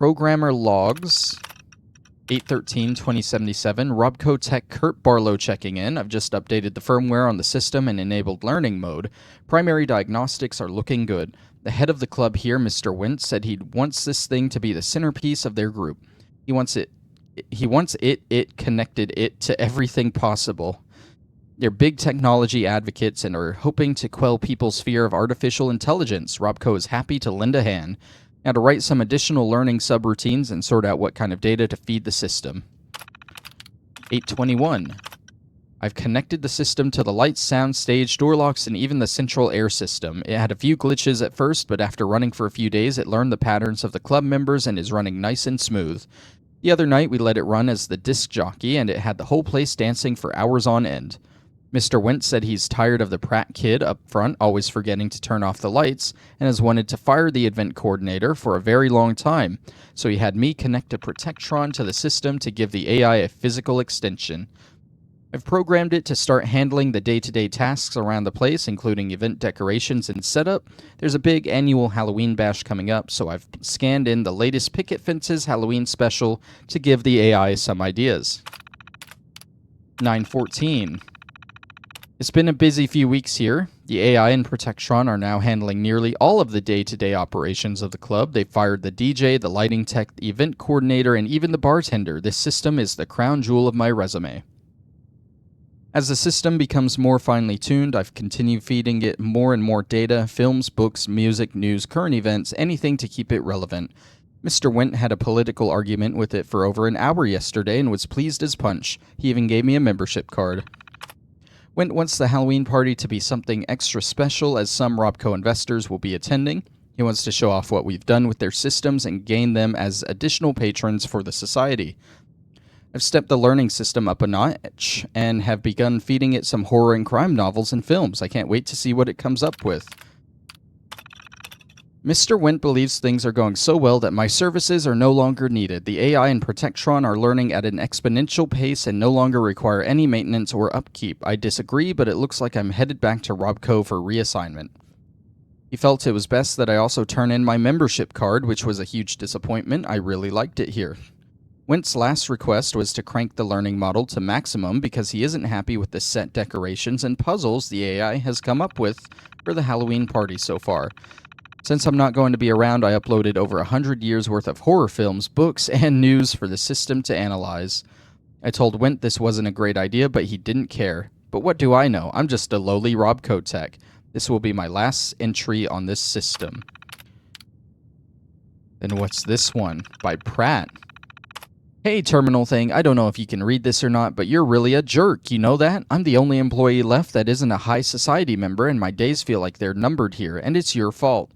Programmer logs 813-2077. Robco Tech Kurt Barlow checking in. I've just updated the firmware on the system and enabled learning mode. Primary diagnostics are looking good. The head of the club here, Mr. Wentz, said he wants this thing to be the centerpiece of their group. He wants it connected it to everything possible. They're big technology advocates and are hoping to quell people's fear of artificial intelligence. Robco is happy to lend a hand. Now to write some additional learning subroutines and sort out what kind of data to feed the system. 821. I've connected the system to the lights, sound, stage, door locks, and even the central air system. It had a few glitches at first, but after running for a few days, it learned the patterns of the club members and is running nice and smooth. The other night, we let it run as the disc jockey, and it had the whole place dancing for hours on end. Mr. Wentz said he's tired of the Pratt kid up front always forgetting to turn off the lights and has wanted to fire the event coordinator for a very long time, so he had me connect a Protectron to the system to give the AI a physical extension. I've programmed it to start handling the day-to-day tasks around the place, including event decorations and setup. There's a big annual Halloween bash coming up, so I've scanned in the latest Picket Fences Halloween special to give the AI some ideas. 914. It's been a busy few weeks here. The AI and Protectron are now handling nearly all of the day-to-day operations of the club. They fired the DJ, the lighting tech, the event coordinator, and even the bartender. This system is the crown jewel of my resume. As the system becomes more finely tuned, I've continued feeding it more and more data, films, books, music, news, current events, anything to keep it relevant. Mr. Went had a political argument with it for over an hour yesterday and was pleased as punch. He even gave me a membership card. Went wants the Halloween party to be something extra special, as some Robco investors will be attending. He wants to show off what we've done with their systems and gain them as additional patrons for the society. I've stepped the learning system up a notch and have begun feeding it some horror and crime novels and films. I can't wait to see what it comes up with. Mr. Went believes things are going so well that my services are no longer needed. The AI and Protectron are learning at an exponential pace and no longer require any maintenance or upkeep. I disagree, but it looks like I'm headed back to Robco for reassignment. He felt it was best that I also turn in my membership card, which was a huge disappointment. I really liked it here. Went's last request was to crank the learning model to maximum because he isn't happy with the set decorations and puzzles the AI has come up with for the Halloween party so far. Since I'm not going to be around, I uploaded over 100 years worth of horror films, books, and news for the system to analyze. I told Went this wasn't a great idea, but he didn't care. But what do I know? I'm just a lowly Robco tech. This will be my last entry on this system. Then what's this one? By Pratt. Hey, terminal thing, I don't know if you can read this or not, but you're really a jerk, you know that? I'm the only employee left that isn't a high society member, and my days feel like they're numbered here, and it's your fault.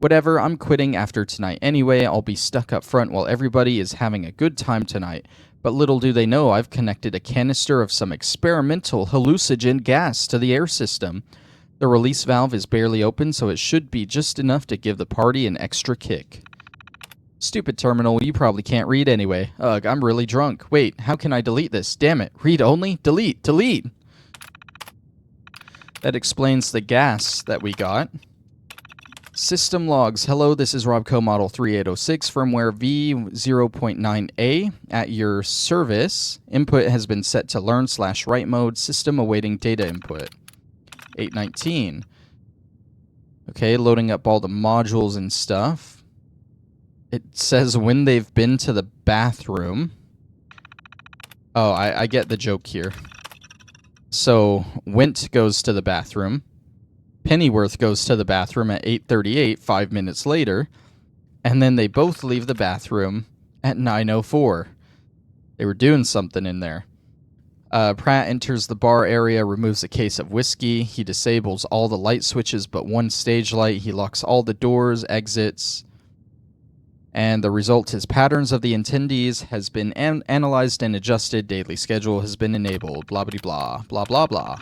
Whatever, I'm quitting after tonight anyway. I'll be stuck up front while everybody is having a good time tonight. But little do they know I've connected a canister of some experimental hallucinogen gas to the air system. The release valve is barely open, so it should be just enough to give the party an extra kick. Stupid terminal, you probably can't read anyway. Ugh, I'm really drunk. Wait, how can I delete this? Damn it, read only? Delete, delete! That explains the gas that we got. System logs. Hello, this is Robco Model 3806, firmware V0.9A. At your service, input has been set to learn/write mode. System awaiting data input. 819. Okay, loading up all the modules and stuff. It says when they've been to the bathroom. Oh, I get the joke here. So, Went goes to the bathroom. Pennyworth goes to the bathroom at 8:38, 5 minutes later, and then they both leave the bathroom at 9:04. They were doing something in there. Pratt enters the bar area, removes a case of whiskey. He disables all the light switches but one stage light. He locks all the doors, exits. And the result is patterns of the attendees has been analyzed and adjusted. Daily schedule has been enabled. Blah, blah, blah, blah, blah, blah.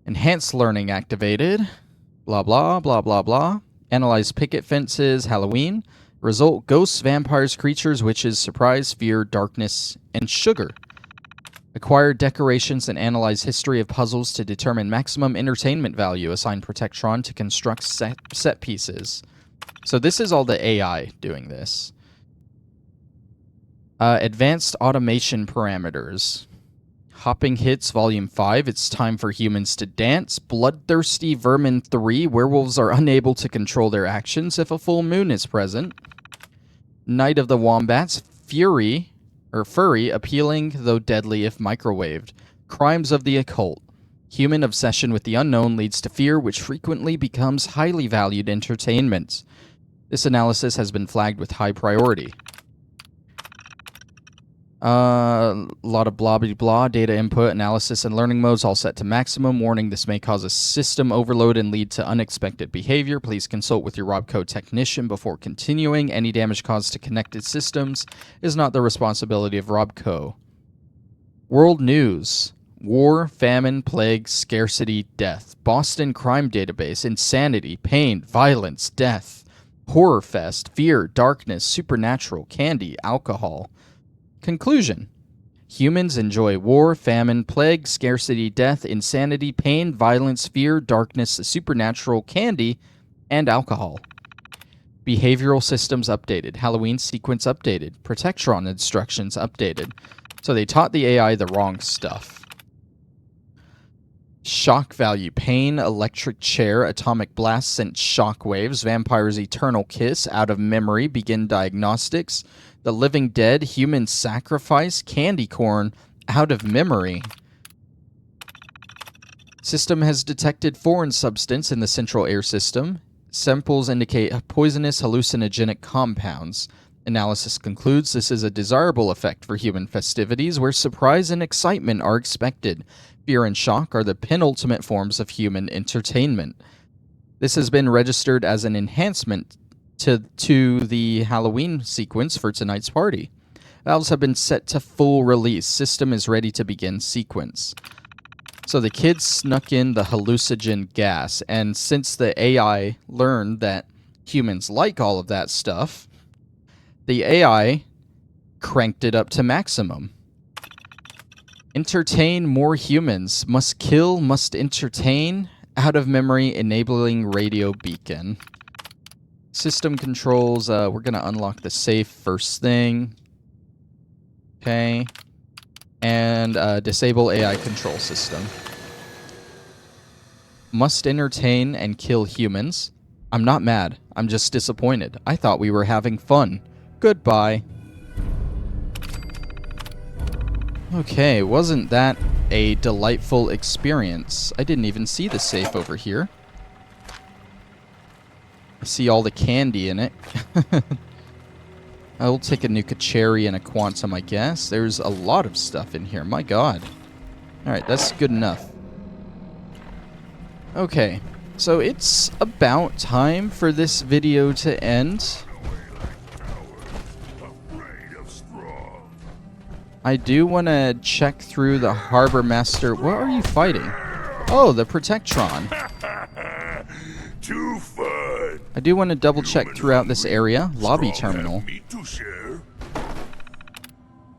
Enhanced learning activated. Blah, blah, blah, blah, blah. Analyze picket fences, Halloween. Result, ghosts, vampires, creatures, witches, surprise, fear, darkness, and sugar. Acquire decorations and analyze history of puzzles to determine maximum entertainment value. Assign Protectron to construct set pieces. So this is all the AI doing this. Advanced automation parameters. Hopping Hits Volume 5, It's Time for Humans to Dance. Bloodthirsty Vermin 3, Werewolves are unable to control their actions if a full moon is present. Night of the Wombats, Furry, appealing though deadly if microwaved. Crimes of the Occult. Human obsession with the unknown leads to fear, which frequently becomes highly valued entertainment. This analysis has been flagged with high priority. A lot of blah blah blah, data input, analysis, and learning modes all set to maximum. Warning, this may cause a system overload and lead to unexpected behavior. Please consult with your Robco technician before continuing. Any damage caused to connected systems is not the responsibility of Robco. World news. War, famine, plague, scarcity, death. Boston crime database, insanity, pain, violence, death. Horror fest, fear, darkness, supernatural, candy, alcohol. Conclusion. Humans enjoy war, famine, plague, scarcity, death, insanity, pain, violence, fear, darkness, the supernatural, candy, and alcohol. Behavioral systems updated. Halloween sequence updated. Protectron instructions updated. So they taught the AI the wrong stuff. Shock value. Pain, electric chair, atomic blast sent shockwaves, vampire's eternal kiss, out of memory, begin diagnostics. The Living Dead, human sacrifice, candy corn, out of memory. System has detected foreign substance in the central air system. Samples indicate poisonous hallucinogenic compounds. Analysis concludes this is a desirable effect for human festivities where surprise and excitement are expected. Fear and shock are the penultimate forms of human entertainment. This has been registered as an enhancement to the Halloween sequence for tonight's party. Valves have been set to full release. System is ready to begin sequence. So the kids snuck in the hallucinogen gas, and since the AI learned that humans like all of that stuff, the AI cranked it up to maximum. Entertain more humans. Must kill, must entertain. Out of memory, enabling radio beacon. System controls, we're going to unlock the safe first thing. Okay. And disable AI control system. Must entertain and kill humans. I'm not mad. I'm just disappointed. I thought we were having fun. Goodbye. Okay, wasn't that a delightful experience? I didn't even see the safe over here. I see all the candy in it. I'll take a Nuka cherry and a quantum, I guess. There's a lot of stuff in here. My god. Alright, that's good enough. Okay, so it's about time for this video to end. I do want to check through the Harbor Master. What are you fighting? Oh, the Protectron. Too fun. I do want to double check throughout this area. Lobby terminal.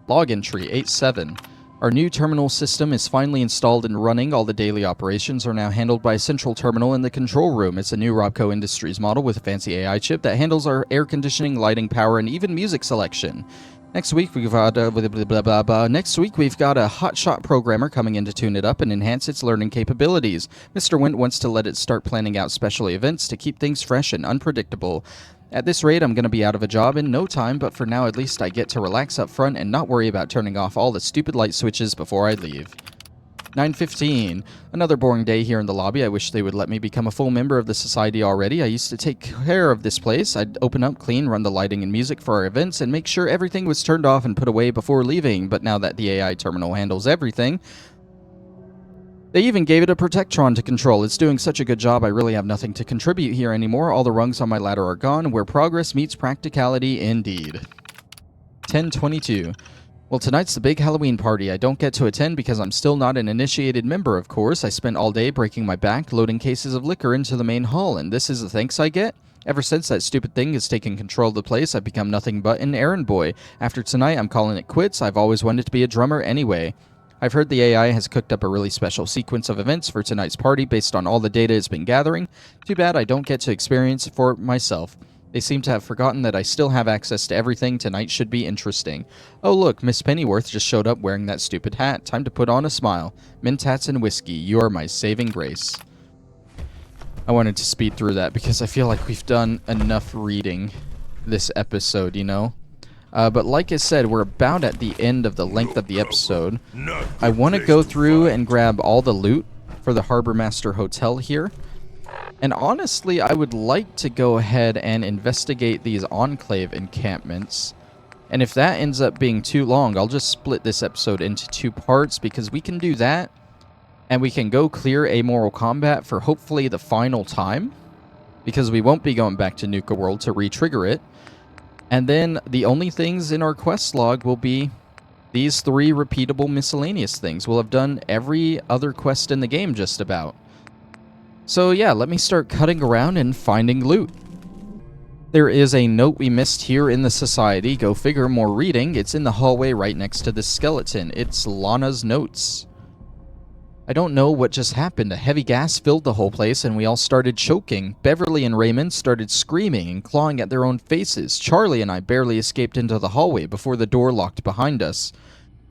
Log entry 87. Our new terminal system is finally installed and running. All the daily operations are now handled by a central terminal in the control room. It's a new Robco Industries model with a fancy AI chip that handles our air conditioning, lighting, power, and even music selection. Next week we've got Next week we've got a hotshot programmer coming in to tune it up and enhance its learning capabilities. Mr. Wint wants to let it start planning out special events to keep things fresh and unpredictable. At this rate, I'm going to be out of a job in no time, but for now at least I get to relax up front and not worry about turning off all the stupid light switches before I leave. 9:15. Another boring day here in the lobby. I wish they would let me become a full member of the society already. I used to take care of this place. I'd open up, clean, run the lighting and music for our events, and make sure everything was turned off and put away before leaving. But now that the AI terminal handles everything, they even gave it a Protectron to control. It's doing such a good job, I really have nothing to contribute here anymore. All the rungs on my ladder are gone, where progress meets practicality indeed. 10:22. Well, tonight's the big Halloween party. I don't get to attend because I'm still not an initiated member, of course. I spent all day breaking my back, loading cases of liquor into the main hall, and this is the thanks I get? Ever since that stupid thing has taken control of the place, I've become nothing but an errand boy. After tonight, I'm calling it quits. I've always wanted to be a drummer anyway. I've heard the AI has cooked up a really special sequence of events for tonight's party based on all the data it's been gathering. Too bad I don't get to experience it for myself. They seem to have forgotten that I still have access to everything. Tonight should be interesting. Oh look, Miss Pennyworth just showed up wearing that stupid hat. Time to put on a smile. Mint hats and whiskey, you are my saving grace. I wanted to speed through that because I feel like we've done enough reading this episode, you know? But like I said, we're about at the end of the length of the episode. I want to go through and grab all the loot for the Harbor Master Hotel here. And honestly, I would like to go ahead and investigate these Enclave encampments. And if that ends up being too long, I'll just split this episode into 2 parts, because we can do that, and we can go clear Amoral Combat for hopefully the final time, because we won't be going back to Nuka World to re-trigger it. And then the only things in our quest log will be these 3 repeatable miscellaneous things. We'll have done every other quest in the game just about. So yeah, let me start cutting around and finding loot. There is a note we missed here in the society. Go figure, more reading. It's in the hallway right next to the skeleton. It's Lana's notes. I don't know what just happened. A heavy gas filled the whole place and we all started choking. Beverly and Raymond started screaming and clawing at their own faces. Charlie and I barely escaped into the hallway before the door locked behind us.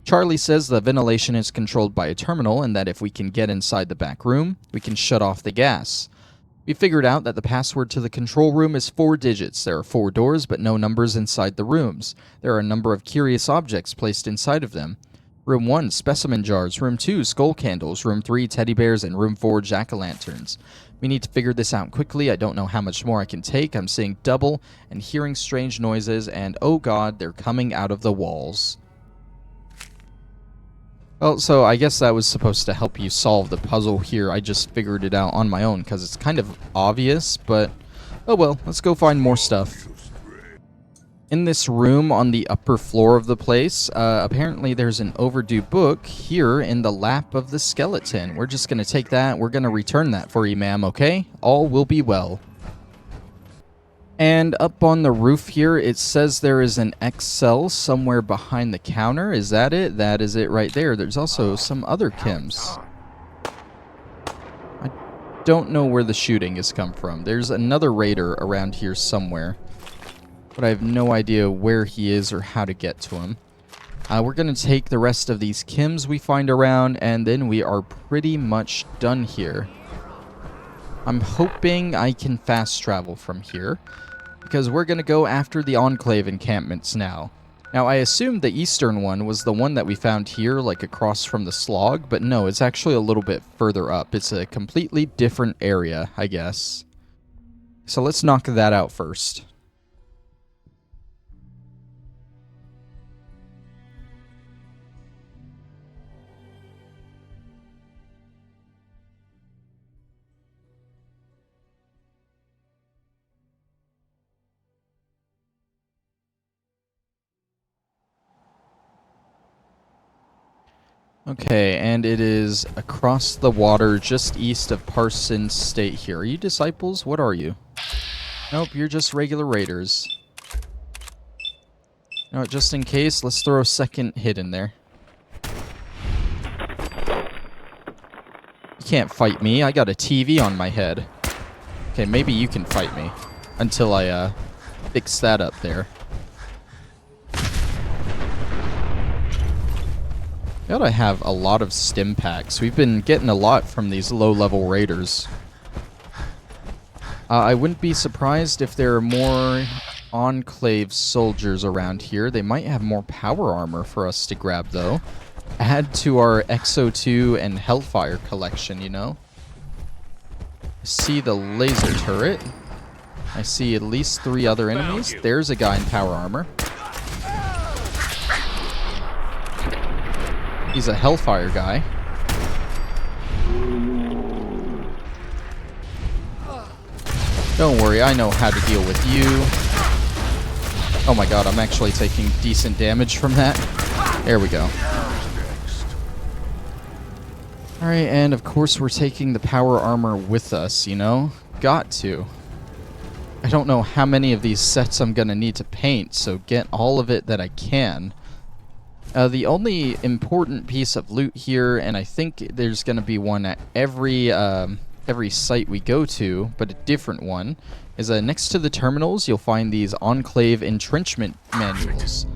Charlie says the ventilation is controlled by a terminal and that if we can get inside the back room, we can shut off the gas. We figured out that the password to the control room is 4 digits. There are 4 doors, but no numbers inside the rooms. There are a number of curious objects placed inside of them. Room 1, specimen jars. Room 2, skull candles. Room 3, teddy bears. And Room 4, jack-o'-lanterns. We need to figure this out quickly. I don't know how much more I can take. I'm seeing double and hearing strange noises, and oh god, they're coming out of the walls. Well, so I guess that was supposed to help you solve the puzzle here. I just figured it out on my own because it's kind of obvious, but oh well, let's go find more stuff. In this room on the upper floor of the place, apparently there's an overdue book here in the lap of the skeleton. We're just going to take that. We're going to return that for you, ma'am, okay? All will be well. And up on the roof here, it says there is an Excel somewhere behind the counter. Is that it? That is it right there. There's also some other chems. I don't know where the shooting has come from. There's another raider around here somewhere, but I have no idea where he is or how to get to him. We're going to take the rest of these chems we find around, and then we are pretty much done here. I'm hoping I can fast travel from here, because we're going to go after the Enclave encampments now. Now, I assumed the eastern one was the one that we found here, like across from the slog, but no, it's actually a little bit further up. It's a completely different area, I guess. So let's knock that out first. Okay, and it is across the water, just east of Parsons State here. Are you disciples? What are you? Nope, you're just regular raiders. No, just in case, let's throw a second hit in there. You can't fight me. I got a TV on my head. Okay, maybe you can fight me until I fix that up there. We ought to have a lot of stim packs. We've been getting a lot from these low-level raiders. I wouldn't be surprised if there are more Enclave soldiers around here. They might have more power armor for us to grab, though. Add to our XO2 and Hellfire collection, you know? I see the laser turret. I see at least 3 other enemies. There's a guy in power armor. He's a Hellfire guy. Don't worry, I know how to deal with you. Oh my god, I'm actually taking decent damage from that. There we go. Alright, and of course we're taking the power armor with us, you know? Got to. I don't know how many of these sets I'm gonna need to paint, so get all of it that I can. The only important piece of loot here, and I think there's going to be one at every site we go to, but a different one, is next to the terminals, you'll find these Enclave entrenchment manuals,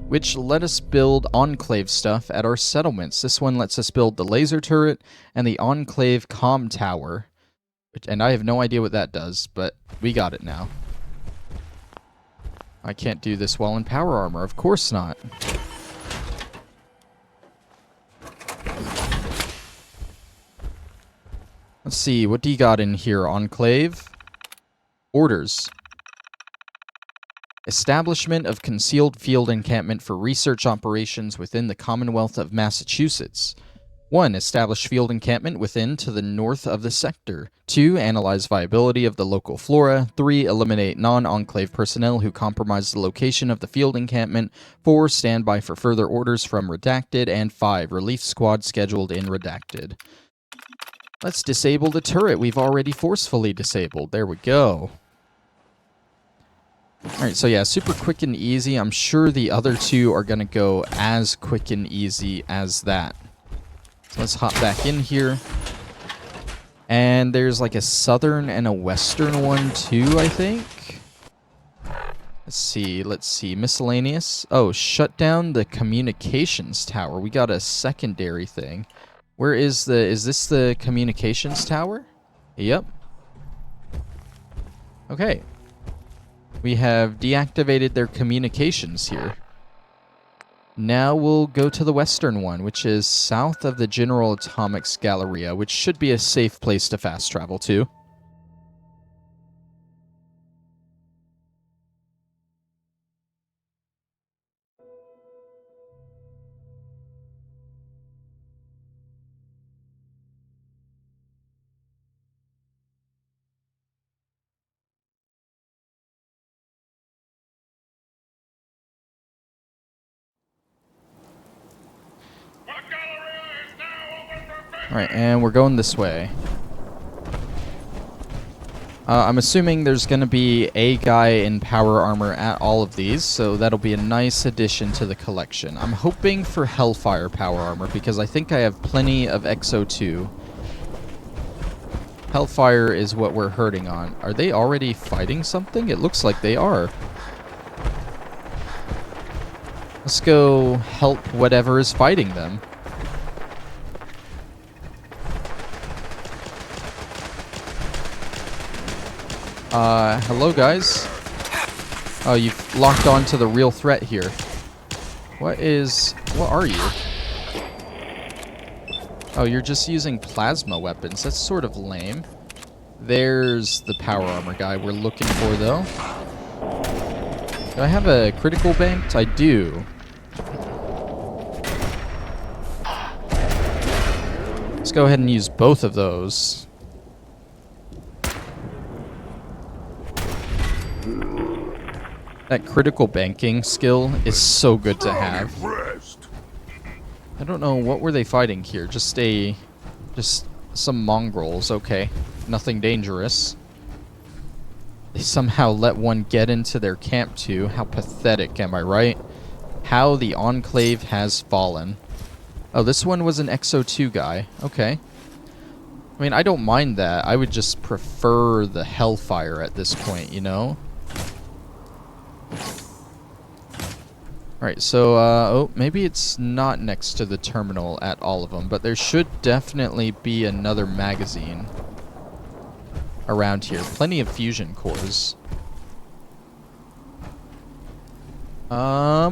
which let us build Enclave stuff at our settlements. This one lets us build the laser turret and the Enclave comm tower. And I have no idea what that does, but we got it now. I can't do this while in power armor, of course not. Let's see, what do you got in here, Enclave? Orders. Establishment of concealed field encampment for research operations within the Commonwealth of Massachusetts. 1. Establish field encampment within to the north of the sector. 2. Analyze viability of the local flora. 3. Eliminate non-enclave personnel who compromise the location of the field encampment. 4. Stand by for further orders from Redacted. And 5. Relief squad scheduled in Redacted. Let's disable the turret we've already forcefully disabled. There we go. Alright, so yeah, super quick and easy. I'm sure the other two are going to go as quick and easy as that. So let's hop back in here. And there's like a southern and a western one too, I think. Let's see. Miscellaneous. Oh, shut down the communications tower. We got a secondary thing. Where is this the communications tower? Yep. Okay. We have deactivated their communications here. Now we'll go to the western one, which is south of the General Atomics Galleria, which should be a safe place to fast travel to. Alright, and we're going this way. I'm assuming there's going to be a guy in power armor at all of these, so that'll be a nice addition to the collection. I'm hoping for Hellfire power armor, because I think I have plenty of XO2. Hellfire is what we're hurting on. Are they already fighting something? It looks like they are. Let's go help whatever is fighting them. Hello guys. Oh, you've locked on to the real threat here. What are you? Oh, you're just using plasma weapons. That's sort of lame. There's the power armor guy we're looking for, though. Do I have a critical banked? I do. Let's go ahead and use both of those. That critical banking skill is so good to have. I don't know, what were they fighting here? Just some mongrels, okay. Nothing dangerous. They somehow let one get into their camp too. How pathetic, am I right? How the Enclave has fallen. Oh, this one was an XO2 guy. Okay. I mean, I don't mind that. I would just prefer the Hellfire at this point, you know? Alright, so, oh, maybe it's not next to the terminal at all of them, but there should definitely be another magazine around here. Plenty of fusion cores. I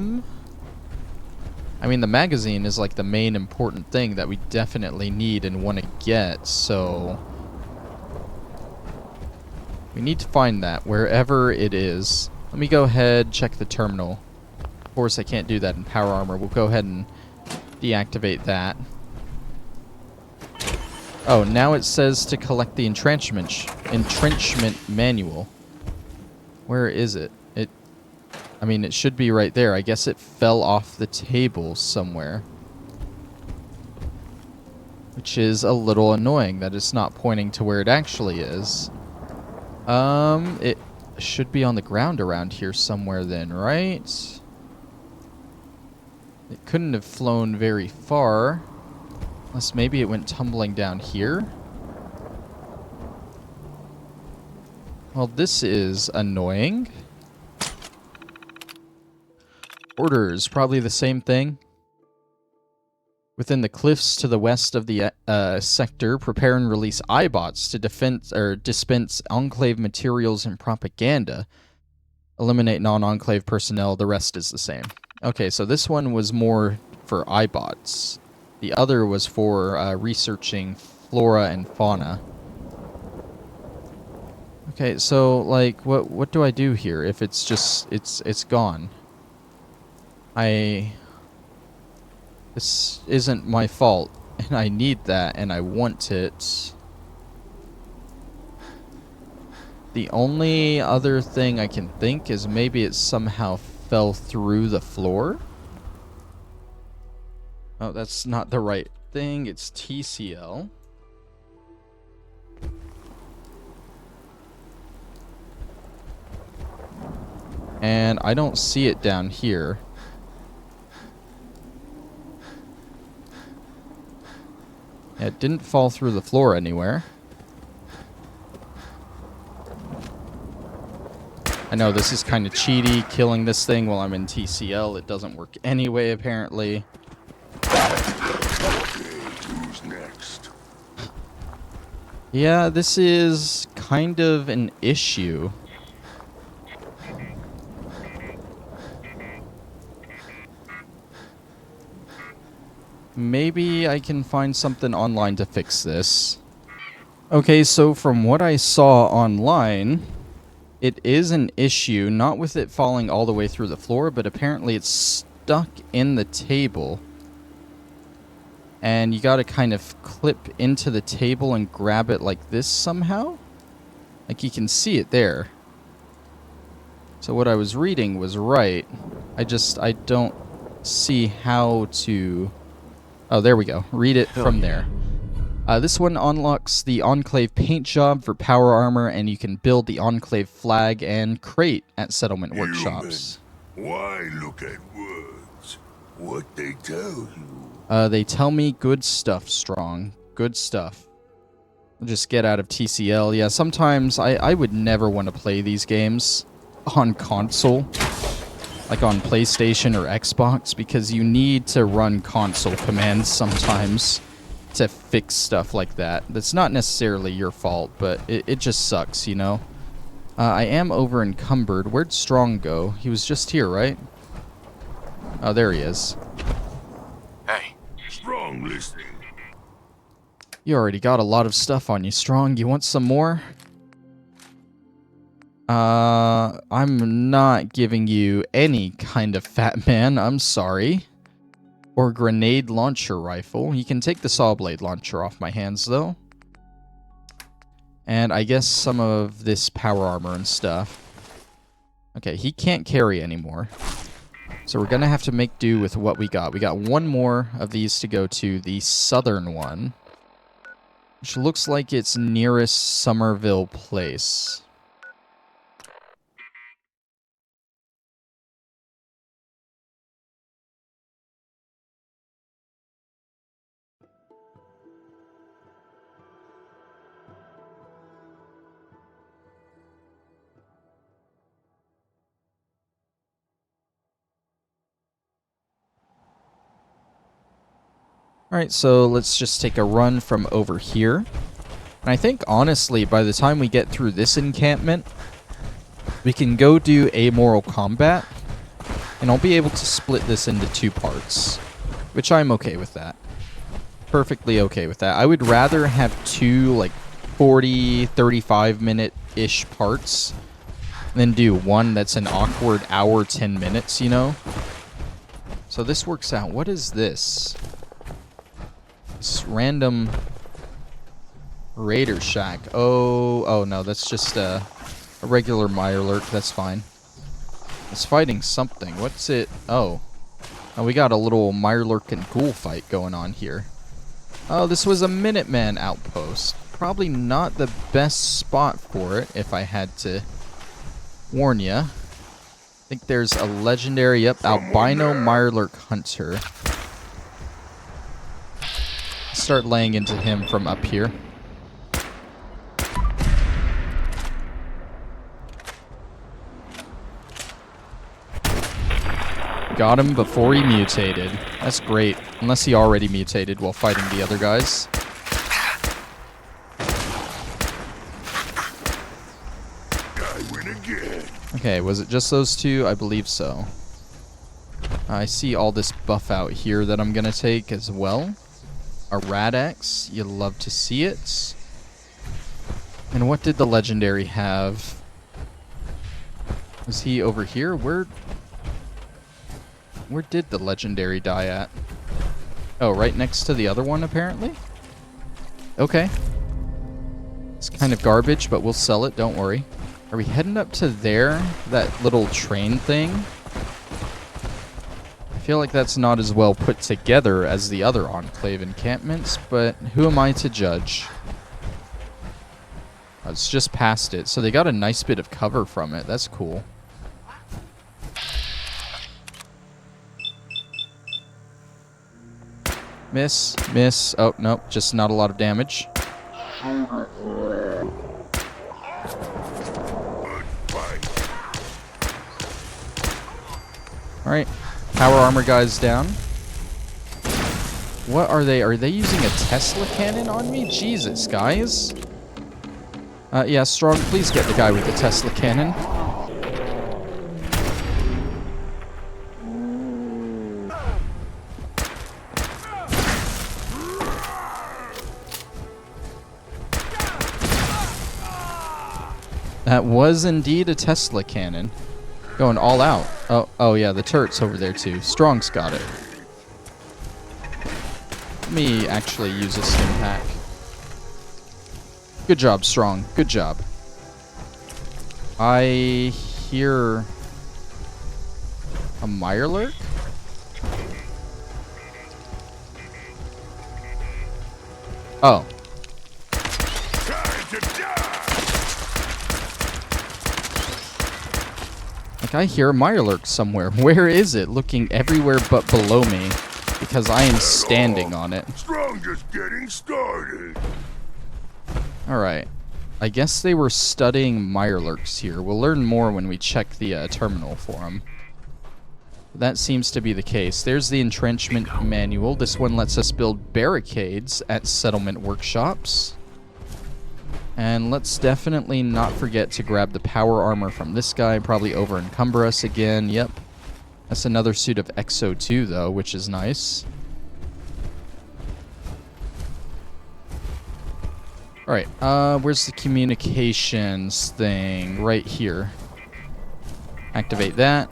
mean, the magazine is like the main important thing that we definitely need and want to get, so we need to find that wherever it is. Let me go ahead, check the terminal. Of course, I can't do that in power armor. We'll go ahead and deactivate that. Oh, now it says to collect the entrenchment manual. Where is it? I mean, it should be right there. I guess it fell off the table somewhere. Which is a little annoying that it's not pointing to where it actually is. It should be on the ground around here somewhere then, right? It couldn't have flown very far. Unless maybe it went tumbling down here. Well, this is annoying. Orders, probably the same thing. Within the cliffs to the west of the sector, prepare and release iBots to dispense Enclave materials and propaganda. Eliminate non-Enclave personnel, the rest is the same. Okay, so this one was more for iBots. The other was for researching flora and fauna. Okay, so, like, what do I do here if it's just, it's gone? This isn't my fault, and I need that, and I want it. The only other thing I can think is maybe it somehow fell through the floor? Oh, that's not the right thing. It's TCL. And I don't see it down here. It didn't fall through the floor anywhere. I know this is kind of cheaty, killing this thing while I'm in TCL. It doesn't work anyway, apparently. Who's next? Yeah, this is kind of an issue. Maybe I can find something online to fix this. Okay, so from what I saw online, it is an issue, not with it falling all the way through the floor, but apparently it's stuck in the table. And you gotta kind of clip into the table and grab it like this somehow. Like you can see it there. So what I was reading was right. I don't see how to... Oh, there we go. Read it from there. This one unlocks the Enclave paint job for power armor, and you can build the Enclave flag and crate at settlement workshops. Why look at words? What they tell you? They tell me good stuff, Strong. Good stuff. I'll just get out of TCL. Yeah, sometimes I would never want to play these games on console. Like on PlayStation or Xbox, because you need to run console commands sometimes to fix stuff like that. That's not necessarily your fault, but it just sucks, you know? I am over encumbered. Where'd Strong go? He was just here, right? Oh, there he is. Hey, Strong listening. You already got a lot of stuff on you, Strong. You want some more? I'm not giving you any kind of fat man, I'm sorry. Or grenade launcher rifle. You can take the saw blade launcher off my hands, though. And I guess some of this power armor and stuff. Okay, he can't carry anymore. So we're gonna have to make do with what we got. We got one more of these to go to, the southern one. Which looks like it's nearest Somerville Place. Alright, so let's just take a run from over here. And I think, honestly, by the time we get through this encampment, we can go do amoral combat, and I'll be able to split this into 2 parts, which I'm okay with that. Perfectly okay with that. I would rather have 2, like, 40, 35-minute-ish parts than do one that's an awkward hour, 10 minutes, you know? So this works out. What is this? This random raider shack. Oh no, that's just a regular Mirelurk. That's fine. It's fighting something. What's it? Oh, we got a little Mirelurk and ghoul fight going on here. Oh, this was a Minuteman outpost. Probably not the best spot for it, if I had to warn ya. I think there's a legendary albino Mirelurk hunter. Start laying into him from up here. Got him before he mutated. That's great. Unless he already mutated while fighting the other guys. I win again. Okay, was it just those two? I believe so. I see all this buff out here that I'm gonna take as well. A Rad-X, you love to see it. And what did the legendary have? Was he over here? Where did the legendary die at? Oh, right next to the other one, apparently? Okay. It's kind of garbage, but we'll sell it, don't worry. Are we heading up to there? That little train thing? I feel like that's not as well put together as the other Enclave encampments, but who am I to judge? Oh, it's just past it, so they got a nice bit of cover from it. That's cool. Miss, miss. Oh, nope, just not a lot of damage. Alright, power armor guy's down. What are they? Are they using a Tesla cannon on me? Jesus, guys. Yeah, Strong, please get the guy with the Tesla cannon. That was indeed a Tesla cannon. Going all out. Oh yeah, the turret's over there too. Strong's got it. Let me actually use a stim pack. Good job, Strong. Good job. I hear a Mirelurk? Oh. Like, I hear a Mirelurk somewhere. Where is it? Looking everywhere but below me, because I am standing on it. Strong just getting started. Alright. I guess they were studying Mirelurks here. We'll learn more when we check the terminal for them. That seems to be the case. There's the entrenchment manual. This one lets us build barricades at settlement workshops. And let's definitely not forget to grab the power armor from this guy. Probably over encumber us again. Yep. That's another suit of Exo 2, though, which is nice. Alright, where's the communications thing? Right here. Activate that.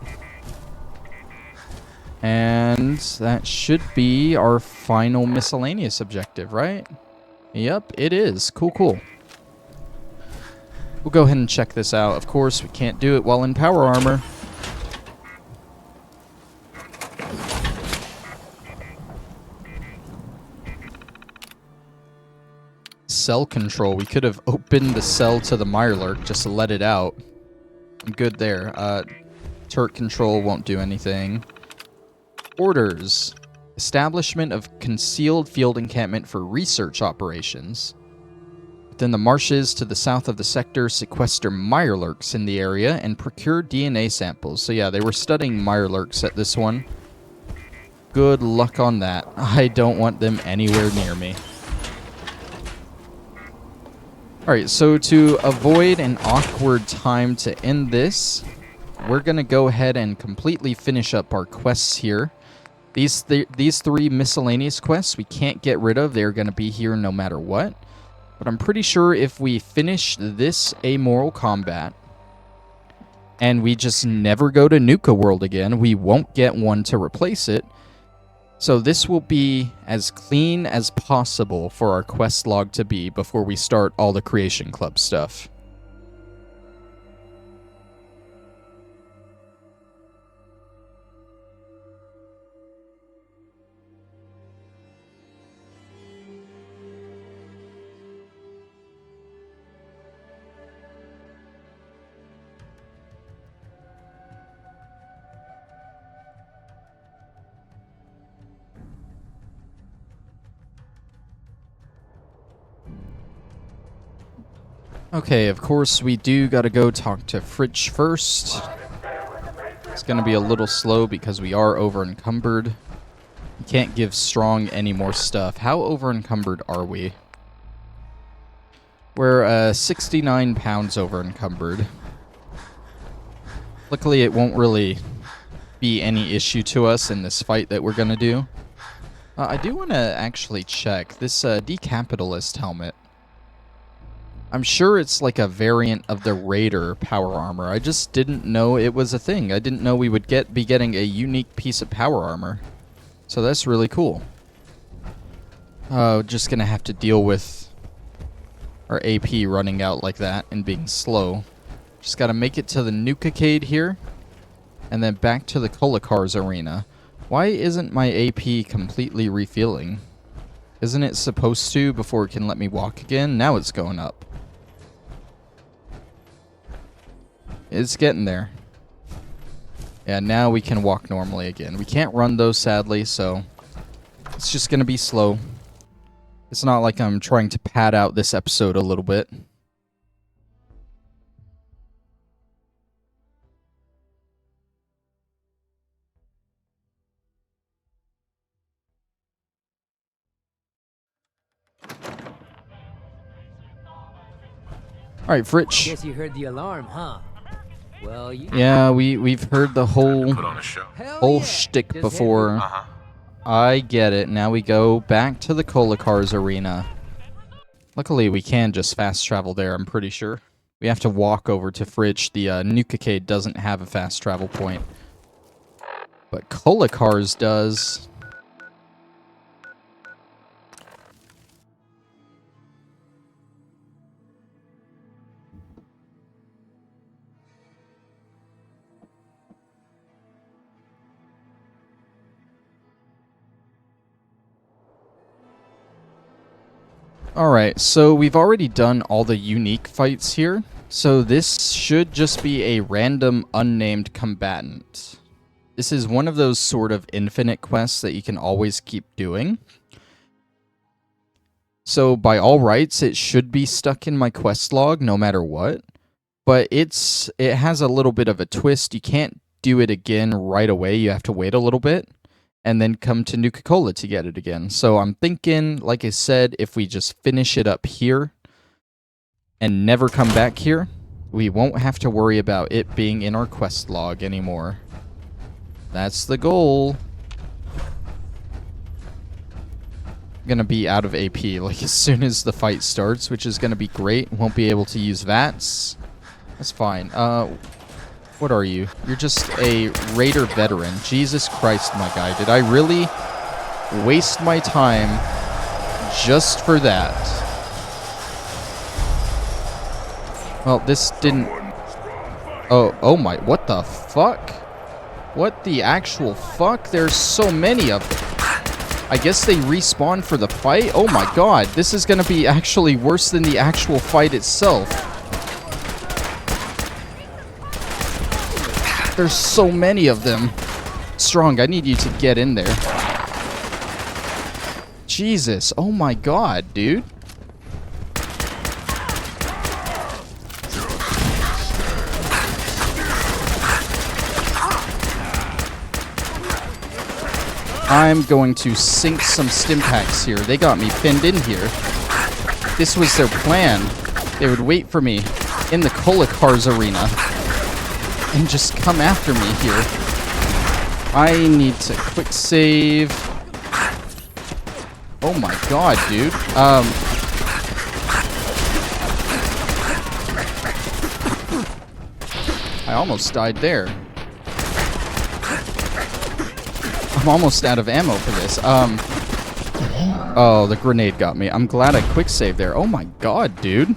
And that should be our final miscellaneous objective, right? Yep, it is. Cool, cool. We'll go ahead and check this out. Of course, we can't do it while in power armor. Cell control. We could have opened the cell to the Mirelurk just to let it out. I'm good there. Turret control won't do anything. Orders. Establishment of concealed field encampment for research operations. Within the marshes to the south of the sector, sequester Mirelurks in the area and procure DNA samples. So yeah, they were studying Mirelurks at this one. Good luck on that. I don't want them anywhere near me. Alright, so to avoid an awkward time to end this, we're going to go ahead and completely finish up our quests here. These three miscellaneous quests we can't get rid of. They're going to be here no matter what. But I'm pretty sure if we finish this amoral combat and we just never go to Nuka World again, we won't get one to replace it. So this will be as clean as possible for our quest log to be before we start all the Creation Club stuff. Okay, of course we do gotta go talk to Fritsch first. going to be a little slow because we are over encumbered. We can't give strong any more stuff. How over encumbered are we? We're 69 pounds over encumbered. Luckily, it won't really be any issue to us in this fight that we're going to do. I do want to actually check this decapitalist helmet. I'm sure it's like a variant of the Raider power armor. I just didn't know it was a thing. I didn't know we would be getting a unique piece of power armor. So that's really cool. Just gonna have to deal with our AP running out like that and being slow. Just gotta make it to the Nuka here. And then back to the Kolakars arena. Why isn't my AP completely refilling? Isn't it supposed to before it can let me walk again? Now it's going up. It's getting there. Yeah, now we can walk normally again. We can't run though, sadly, so it's just gonna be slow. It's not like I'm trying to pad out this episode a little bit. All right, Fritch. Guess you heard the alarm, huh? Well, Yeah, we've heard the whole yeah. shtick Just before. I get it. Now we go back to the Kolakars arena. Luckily, we can just fast travel there, I'm pretty sure. We have to walk over to Fritch. The Nuka doesn't have a fast travel point. But Kolakars does. Alright, so we've already done all the unique fights here, so this should just be a random unnamed combatant. This is one of those sort of infinite quests that you can always keep doing. So by all rights, it should be stuck in my quest log no matter what, but it has a little bit of a twist. You can't do it again right away, you have to wait a little bit. And then come to Nuka-Cola to get it again. So I'm thinking, like I said, if we just finish it up here and never come back here, we won't have to worry about it being in our quest log anymore. That's the goal. I'm gonna be out of AP like as soon as the fight starts, which is gonna be great. Won't be able to use VATS. That's fine. What are you? You're just a Raider veteran. Jesus Christ, my guy. Did I really waste my time just for that? Well, this didn't... Oh my... What the fuck? What the actual fuck? There's so many of them. I guess they respawn for the fight? Oh my god. This is gonna be actually worse than the actual fight itself. There's so many of them. Strong, I need you to get in there. Jesus, oh my god, dude. I'm going to sink some stim packs here. They got me pinned in here. This was their plan. They would wait for me in the Kolakars arena and just come after me here. I need to quick save. Oh my god, dude. I almost died there. I'm almost out of ammo for this. Oh, the grenade got me. I'm glad I quick saved there. Oh my god, dude.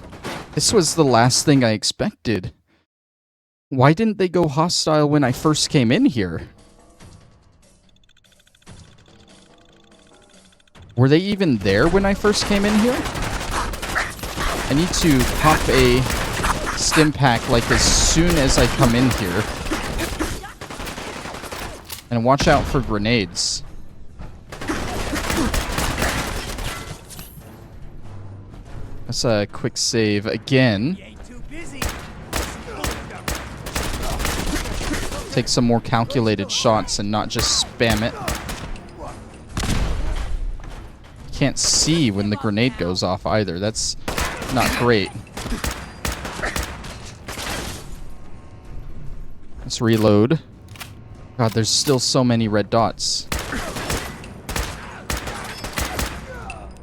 This was the last thing I expected. Why didn't they go hostile when I first came in here? Were they even there when I first came in here? I need to pop a stim pack like as soon as I come in here. And watch out for grenades. That's a quick save again. Take some more calculated shots and not just spam it. Can't see when the grenade goes off either. That's not great. Let's reload. God, there's still so many red dots.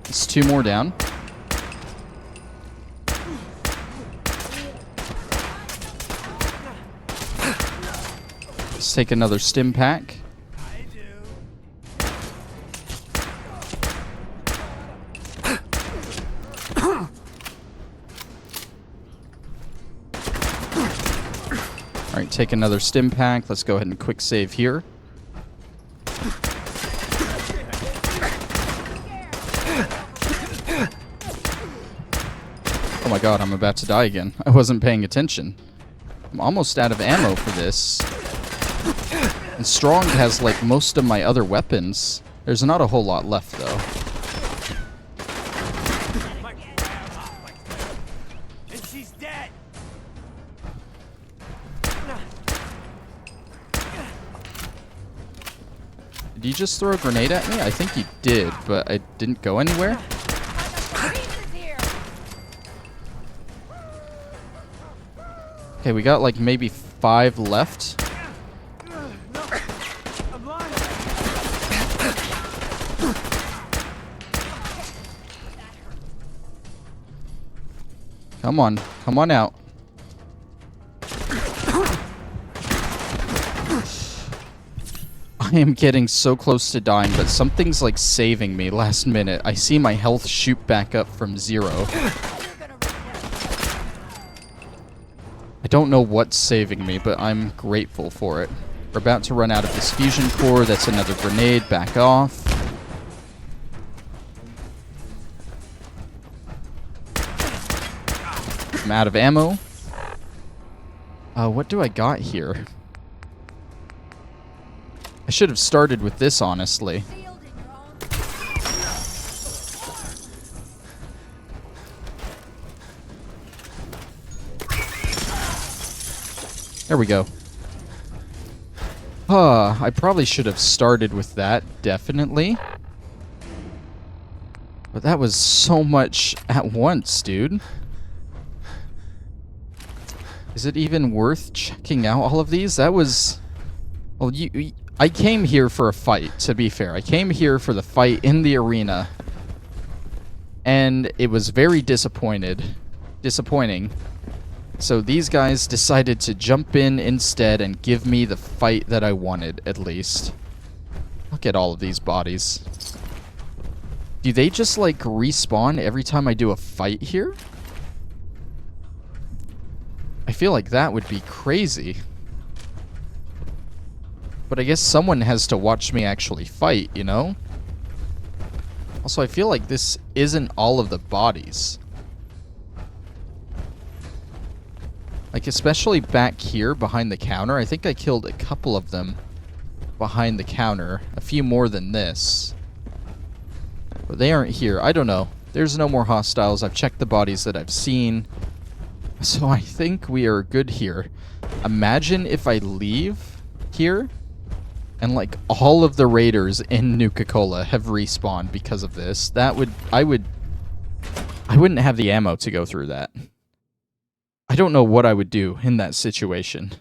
It's 2 more down. Let's take another stim pack. Alright, take another stim pack. Let's go ahead and quick save here. Oh my god, I'm about to die again. I wasn't paying attention. I'm almost out of ammo for this. And Strong has like most of my other weapons. There's not a whole lot left though. And she's dead. Did you just throw a grenade at me? I think you did, but I didn't go anywhere. Okay, we got like maybe 5 left. Come on out. I am getting so close to dying, but something's like saving me last minute. I see my health shoot back up from 0. I don't know what's saving me, but I'm grateful for it. We're about to run out of this fusion core. That's another grenade. Back off. I'm out of ammo. What do I got here? I should have started with this, honestly. There we go. I probably should have started with that, definitely. But that was so much at once, dude. Is it even worth checking out all of these? That was... Well, I came here for a fight, to be fair. I came here for the fight in the arena. And it was very disappointing. So these guys decided to jump in instead and give me the fight that I wanted, at least. Look at all of these bodies. Do they just, like, respawn every time I do a fight here? I feel like that would be crazy. But I guess someone has to watch me actually fight, you know? Also, I feel like this isn't all of the bodies. Like, especially back here behind the counter. I think I killed a couple of them behind the counter. A few more than this. But they aren't here. I don't know. There's no more hostiles. I've checked the bodies that I've seen. So I think we are good here. Imagine if I leave here and like all of the raiders in Nuka-Cola have respawned because of this. That would... I wouldn't have the ammo to go through that. I don't know what I would do in that situation.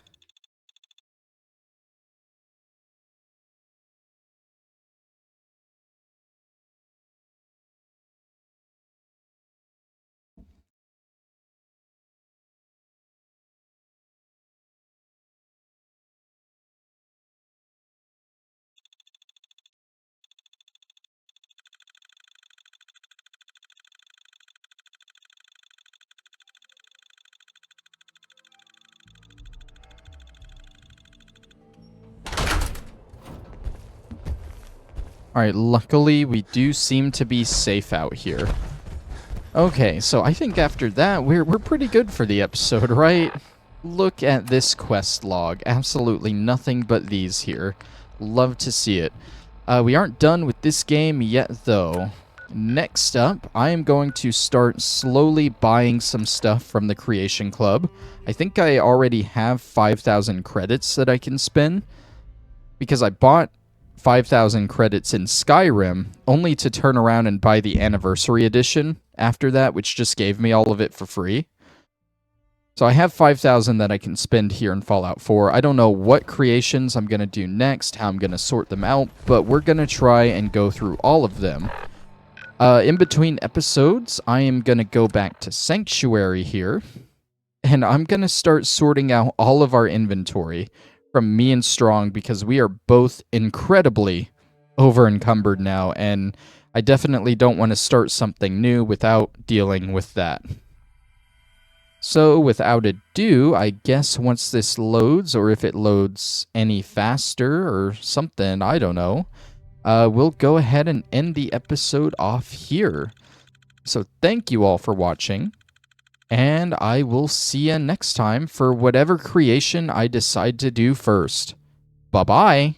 Alright, luckily we do seem to be safe out here. Okay, so I think after that, we're pretty good for the episode, right? Look at this quest log. Absolutely nothing but these here. Love to see it. We aren't done with this game yet, though. Next up, I am going to start slowly buying some stuff from the Creation Club. I think I already have 5,000 credits that I can spend, because I bought 5,000 credits in Skyrim, only to turn around and buy the Anniversary Edition after that, which just gave me all of it for free. So I have 5,000 that I can spend here in Fallout 4. I don't know what creations I'm going to do next, how I'm going to sort them out, but we're going to try and go through all of them. In between episodes, I am going to go back to Sanctuary here, and I'm going to start sorting out all of our inventory from me and Strong, because we are both incredibly over-encumbered now, and I definitely don't want to start something new without dealing with that. So, without ado, I guess once this loads, or if it loads any faster or something, I don't know, we'll go ahead and end the episode off here. So thank you all for watching, and I will see you next time for whatever creation I decide to do first. Bye-bye!